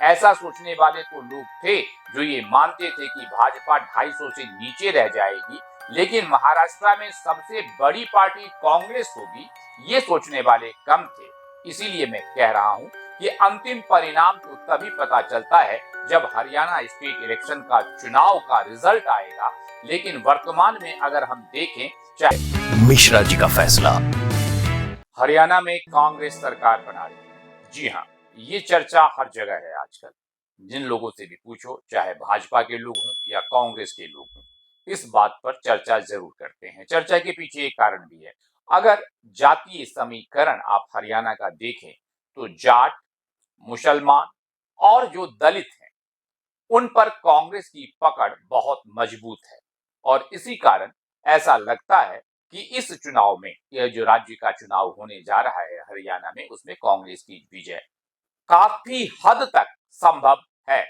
ऐसा सोचने वाले तो लोग थे जो ये मानते थे कि भाजपा 250 से नीचे रह जाएगी, लेकिन महाराष्ट्र में सबसे बड़ी पार्टी कांग्रेस होगी, ये सोचने वाले कम थे। इसीलिए मैं कह रहा हूं कि अंतिम परिणाम तो तभी पता चलता है जब हरियाणा स्टेट इलेक्शन का चुनाव का रिजल्ट आएगा। लेकिन वर्तमान में अगर हम देखें, चाहे मिश्रा जी का फैसला, हरियाणा में कांग्रेस सरकार बना रही है। जी हाँ, ये चर्चा हर जगह है आजकल। जिन लोगों से भी पूछो, चाहे भाजपा के लोग हों या कांग्रेस के लोग हों, इस बात पर चर्चा जरूर करते हैं। चर्चा के पीछे एक कारण भी है। अगर जातीय समीकरण आप हरियाणा का देखें तो जाट, मुसलमान और जो दलित हैं, उन पर कांग्रेस की पकड़ बहुत मजबूत है और इसी कारण ऐसा लगता है कि इस चुनाव में, यह जो राज्य का चुनाव होने जा रहा है हरियाणा में, उसमें कांग्रेस की विजय काफी हद तक संभव है।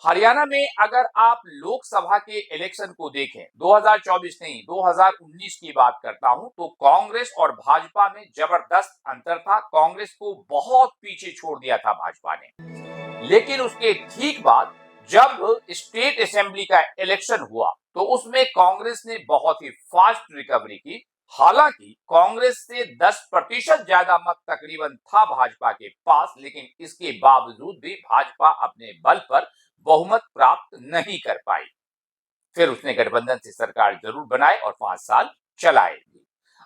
हरियाणा में अगर आप लोकसभा के इलेक्शन को देखें, 2024 नहीं 2019 की बात करता हूं, तो कांग्रेस और भाजपा में जबरदस्त अंतर था। कांग्रेस को बहुत पीछे छोड़ दिया था भाजपा ने। लेकिन उसके ठीक बाद जब स्टेट असेंबली का इलेक्शन हुआ तो उसमें कांग्रेस ने बहुत ही फास्ट रिकवरी की। हालांकि कांग्रेस से 10% ज्यादा मत तकरीबन था भाजपा के पास, लेकिन इसके बावजूद भी भाजपा अपने बल पर बहुमत प्राप्त नहीं कर पाई। फिर उसने गठबंधन से सरकार जरूर बनाए और 5 साल चलाए भी।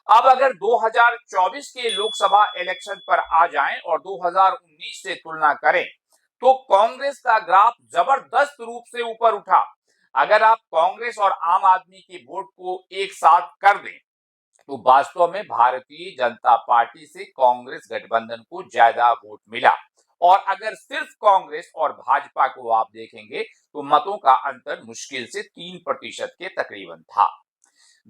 अब अगर 2024 के लोकसभा इलेक्शन पर आ जाएं और 2019 से तुलना करें तो कांग्रेस का ग्राफ जबरदस्त रूप से ऊपर उठा। अगर आप कांग्रेस और आम आदमी के वोट को एक साथ कर दें तो वास्तव में भारतीय जनता पार्टी से कांग्रेस गठबंधन को ज्यादा वोट मिला। और अगर सिर्फ कांग्रेस और भाजपा को आप देखेंगे तो मतों का अंतर मुश्किल से 3% के तकरीबन था।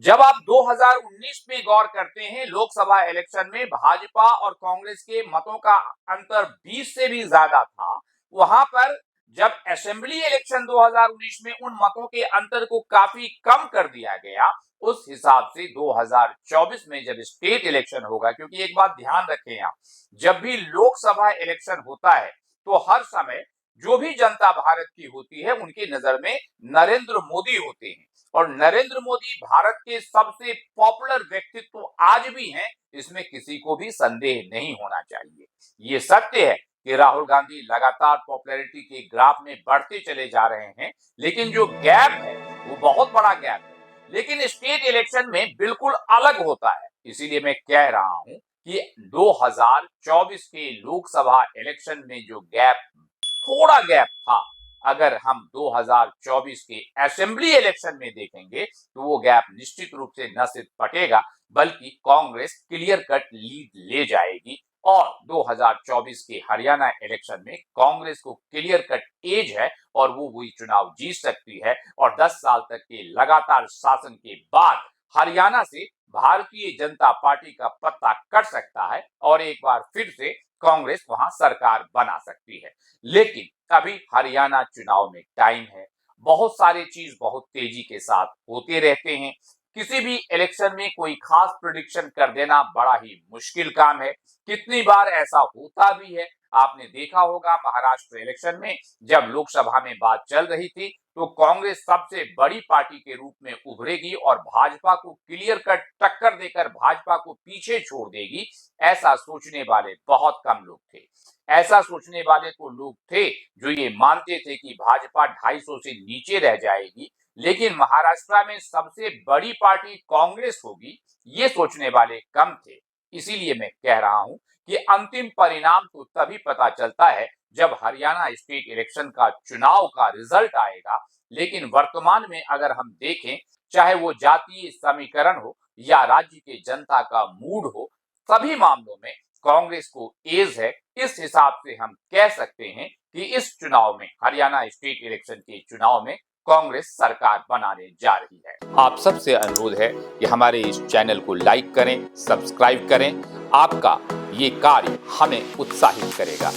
जब आप 2019 में गौर करते हैं, लोकसभा इलेक्शन में भाजपा और कांग्रेस के मतों का अंतर 20 से भी ज्यादा था। वहां पर जब असेंबली इलेक्शन 2019 में उन मतों के अंतर को काफी कम कर दिया गया, उस हिसाब से 2024 में जब स्टेट इलेक्शन होगा, क्योंकि एक बात ध्यान रखें आप, जब भी लोकसभा इलेक्शन होता है तो हर समय जो भी जनता भारत की होती है उनकी नजर में नरेंद्र मोदी होते हैं। और नरेंद्र मोदी भारत के सबसे पॉपुलर व्यक्तित्व आज भी हैं, इसमें किसी को भी संदेह नहीं होना चाहिए। ये सत्य है कि राहुल गांधी लगातार पॉपुलैरिटी के ग्राफ में बढ़ते चले जा रहे हैं, लेकिन जो गैप है वो बहुत बड़ा गैप है। लेकिन स्टेट इलेक्शन में बिल्कुल अलग होता है। इसीलिए मैं कह रहा हूं कि 2024 के लोकसभा इलेक्शन में जो गैप, थोड़ा गैप था, अगर हम 2024 के असेंबली इलेक्शन में देखेंगे तो वो गैप निश्चित रूप से न सिर्फ पटेगा बल्कि कांग्रेस क्लियर कट लीड ले जाएगी। और 2024 के हरियाणा इलेक्शन में कांग्रेस को क्लियर कट एज है और वो वही चुनाव जीत सकती है और 10 साल तक के लगातार शासन के बाद हरियाणा से भारतीय जनता पार्टी का पत्ता कट सकता है और एक बार फिर से कांग्रेस वहां सरकार बना सकती है। लेकिन अभी हरियाणा चुनाव में टाइम है। बहुत सारे चीज बहुत तेजी के साथ होते रहते हैं। किसी भी इलेक्शन में कोई खास प्रेडिक्शन कर देना बड़ा ही मुश्किल काम है। कितनी बार ऐसा होता भी है, आपने देखा होगा महाराष्ट्र इलेक्शन में जब लोकसभा में बात चल रही थी तो कांग्रेस सबसे बड़ी पार्टी के रूप में उभरेगी और भाजपा को क्लियर कट टक्कर देकर भाजपा को पीछे छोड़ देगी। ऐसा सोचने वाले बहुत कम लोग थे। ऐसा सोचने वाले तो लोग थे जो ये मानते थे कि भाजपा 250 से नीचे रह जाएगी, लेकिन महाराष्ट्र में सबसे बड़ी पार्टी कांग्रेस होगी, ये सोचने वाले कम थे। इसीलिए मैं कह रहा हूं कि अंतिम परिणाम तो तभी पता चलता है जब हरियाणा स्टेट इलेक्शन का चुनाव का रिजल्ट आएगा। लेकिन वर्तमान में अगर हम देखें, चाहे वो जातीय समीकरण हो या राज्य के जनता का मूड हो, सभी मामलों में कांग्रेस को एज है। इस हिसाब से हम कह सकते हैं कि इस चुनाव में, हरियाणा स्टेट इलेक्शन के चुनाव में, कांग्रेस सरकार बनाने जा रही है। आप सबसे अनुरोध है कि हमारे इस चैनल को लाइक करें, सब्सक्राइब करें। आपका ये कार्य हमें उत्साहित करेगा।